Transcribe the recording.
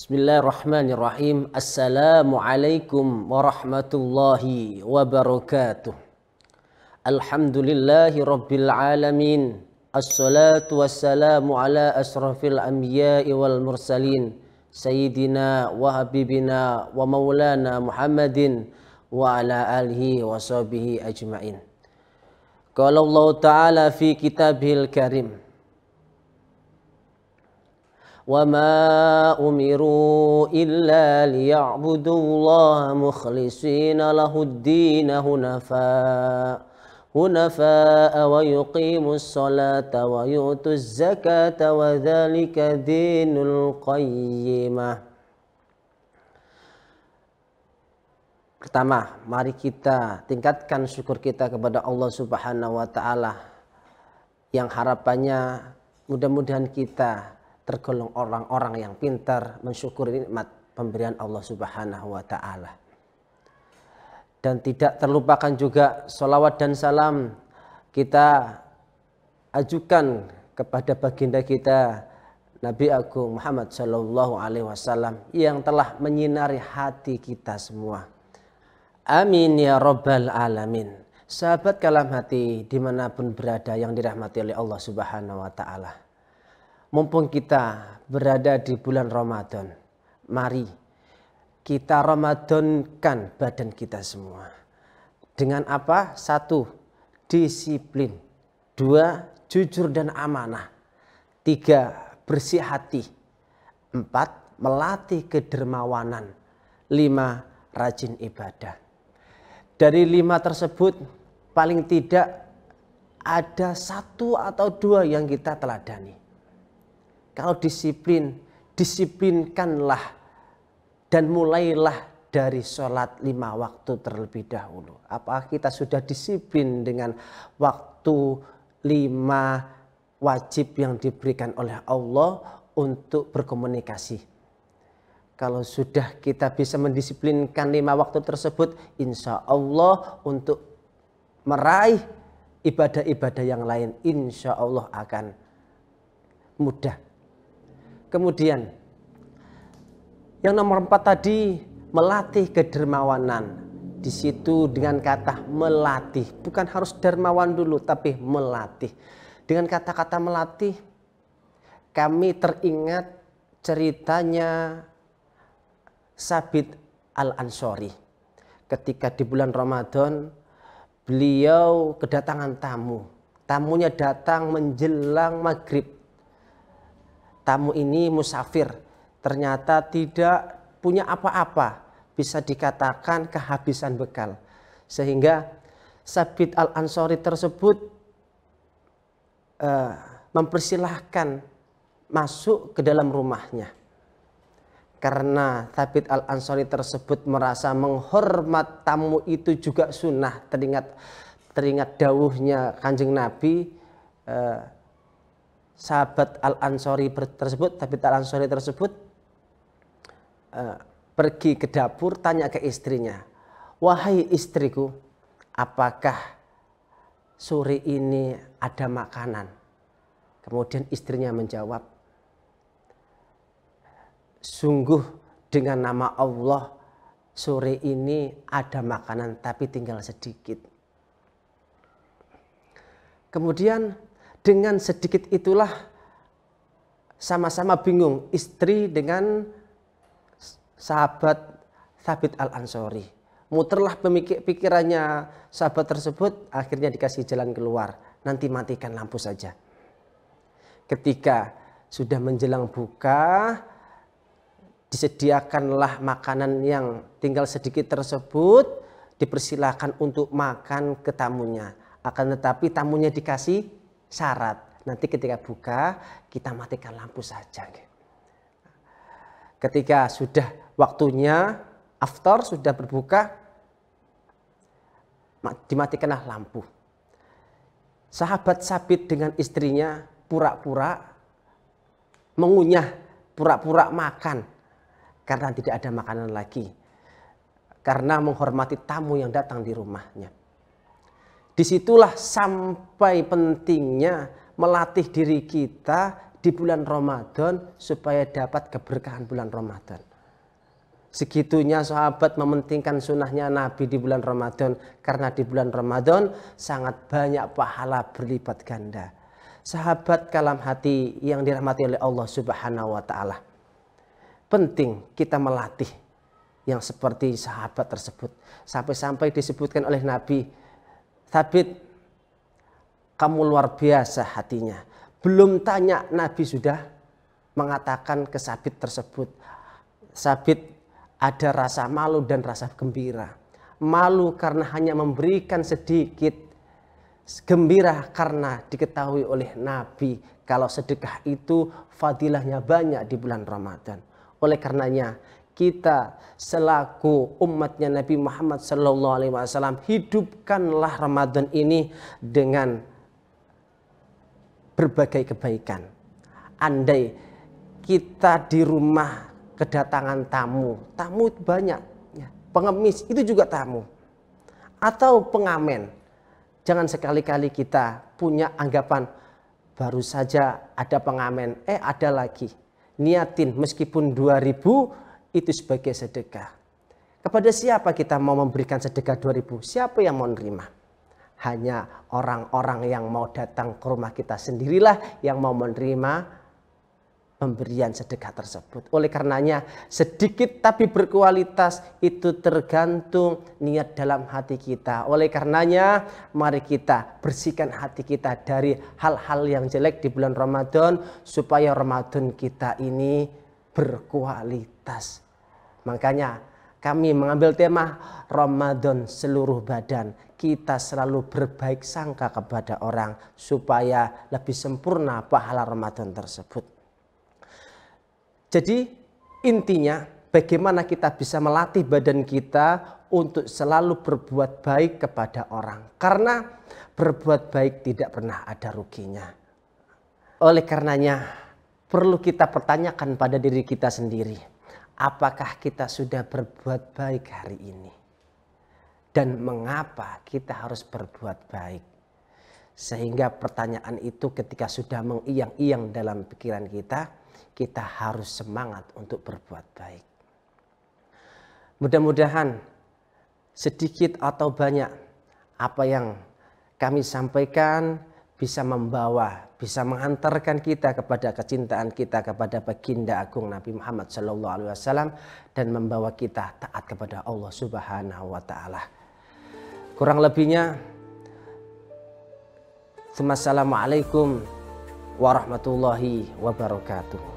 Bismillahirrahmanirrahim. Assalamualaikum warahmatullahi wabarakatuh. Alhamdulillahi rabbil alamin. Assalatu wassalamu ala asrafil anbiya'i wal mursalin. Sayyidina wa habibina wa maulana Muhammadin wa ala alihi wa sahbihi ajma'in. Qala Allah Ta'ala fi kitabihil karim. وَمَا أُمِرُوا إِلَّا لِيَعْبُدُوا اللَّهَ مُخْلِصِينَ لَهُ الدِّينَ حُنَفَاءَ وَيُقِيمُوا الصَّلَاةَ وَيُؤْتُوا الزَّكَاةَ وَذَلِكَ دِينُ الْقَيِّمَةِ. Pertama, mari kita tingkatkan syukur kita kepada Allah Subhanahu wa Ta'ala, yang harapannya mudah-mudahan kita tergolong orang-orang yang pintar mensyukuri nikmat pemberian Allah Subhanahu wa Ta'ala. Dan tidak terlupakan juga salawat dan salam kita ajukan kepada baginda kita Nabi Agung Muhammad Sallallahu Alaihi Wasallam yang telah menyinari hati kita semua. Amin ya Rabbal Alamin. Sahabat kalam hati dimanapun berada yang dirahmati oleh Allah Subhanahu wa Ta'ala. Mumpung kita berada di bulan Ramadan, mari kita Ramadankan badan kita semua. Dengan apa? 1. Disiplin. 2. Jujur dan amanah. 3. Bersih hati. 4. Melatih kedermawanan. 5. Rajin ibadah. Dari 5 tersebut paling tidak ada 1 atau 2 yang kita teladani. Kalau disiplin, disiplinkanlah dan mulailah dari sholat 5 waktu terlebih dahulu. Apakah kita sudah disiplin dengan waktu 5 wajib yang diberikan oleh Allah untuk berkomunikasi? Kalau sudah kita bisa mendisiplinkan 5 waktu tersebut, insya Allah untuk meraih ibadah-ibadah yang lain, insya Allah akan mudah. Kemudian yang nomor 4 tadi, melatih kedermawanan. Di situ dengan kata melatih, bukan harus dermawan dulu, tapi melatih. Dengan kata-kata melatih, kami teringat ceritanya Sabit Al-Ansori. Ketika di bulan Ramadan, beliau kedatangan tamu. Tamunya datang menjelang maghrib. Tamu ini musafir, ternyata tidak punya apa-apa, bisa dikatakan kehabisan bekal. Sehingga Sabit Al-Ansori tersebut mempersilahkan masuk ke dalam rumahnya. Karena Sabit Al-Ansori tersebut merasa menghormat tamu itu juga sunnah, teringat dawuhnya Kanjeng Nabi, sahabat Al-Ansori tersebut, Sabit Al-Ansori tersebut pergi ke dapur, tanya ke istrinya, "Wahai istriku, apakah sore ini ada makanan?" Kemudian istrinya menjawab, "Sungguh dengan nama Allah, sore ini ada makanan tapi tinggal sedikit." Kemudian dengan sedikit itulah sama-sama bingung istri dengan sahabat Sabit Al-Ansori. Muterlah pikirannya sahabat tersebut, akhirnya dikasih jalan keluar. Nanti matikan lampu saja. Ketika sudah menjelang buka, disediakanlah makanan yang tinggal sedikit tersebut, dipersilakan untuk makan ke tamunya. Akan tetapi tamunya dikasih syarat, nanti ketika buka kita matikan lampu saja. Ketika sudah waktunya aftar, sudah berbuka, dimatikanlah lampu. Sahabat Sabit dengan istrinya pura-pura mengunyah, pura-pura makan karena tidak ada makanan lagi, karena menghormati tamu yang datang di rumahnya. Disitulah sampai pentingnya melatih diri kita di bulan Ramadan supaya dapat keberkahan bulan Ramadan. Segitunya sahabat mementingkan sunnahnya Nabi di bulan Ramadan, karena di bulan Ramadan sangat banyak pahala berlipat ganda. Sahabat kalam hati yang dirahmati oleh Allah Subhanahu wa taala, penting kita melatih yang seperti sahabat tersebut. Sampai-sampai disebutkan oleh Nabi, Thabit, kamu luar biasa hatinya. Belum tanya Nabi sudah mengatakan ke Sabit tersebut, Sabit, ada rasa malu dan rasa gembira. Malu karena hanya memberikan sedikit, gembira karena diketahui oleh Nabi kalau sedekah itu fadilahnya banyak di bulan Ramadan. Oleh karenanya kita selaku umatnya Nabi Muhammad SAW, hidupkanlah Ramadan ini dengan berbagai kebaikan. Andai kita di rumah kedatangan tamu banyak, ya, pengemis itu juga tamu, atau pengamen, jangan sekali-kali kita punya anggapan baru saja ada pengamen, ada lagi. Niatin meskipun 2.000 itu sebagai sedekah. Kepada siapa kita mau memberikan sedekah 2.000? Siapa yang mau menerima? Hanya orang-orang yang mau datang ke rumah kita sendirilah yang mau menerima pemberian sedekah tersebut. Oleh karenanya sedikit tapi berkualitas itu tergantung niat dalam hati kita. Oleh karenanya mari kita bersihkan hati kita dari hal-hal yang jelek di bulan Ramadan supaya Ramadan kita ini berkualitas. Makanya kami mengambil tema Ramadan seluruh badan. Kita selalu berbaik sangka kepada orang supaya lebih sempurna pahala Ramadan tersebut. Jadi intinya bagaimana kita bisa melatih badan kita untuk selalu berbuat baik kepada orang. Karena berbuat baik tidak pernah ada ruginya. Oleh karenanya perlu kita pertanyakan pada diri kita sendiri. Apakah kita sudah berbuat baik hari ini? Dan mengapa kita harus berbuat baik? Sehingga pertanyaan itu ketika sudah mengiang-iang dalam pikiran kita, kita harus semangat untuk berbuat baik. Mudah-mudahan sedikit atau banyak apa yang kami sampaikan bisa membawa, bisa mengantarkan kita kepada kecintaan kita kepada baginda agung Nabi Muhammad SAW dan membawa kita taat kepada Allah Subhanahu wa taala. Kurang lebihnya, Assalamualaikum warahmatullahi wabarakatuh.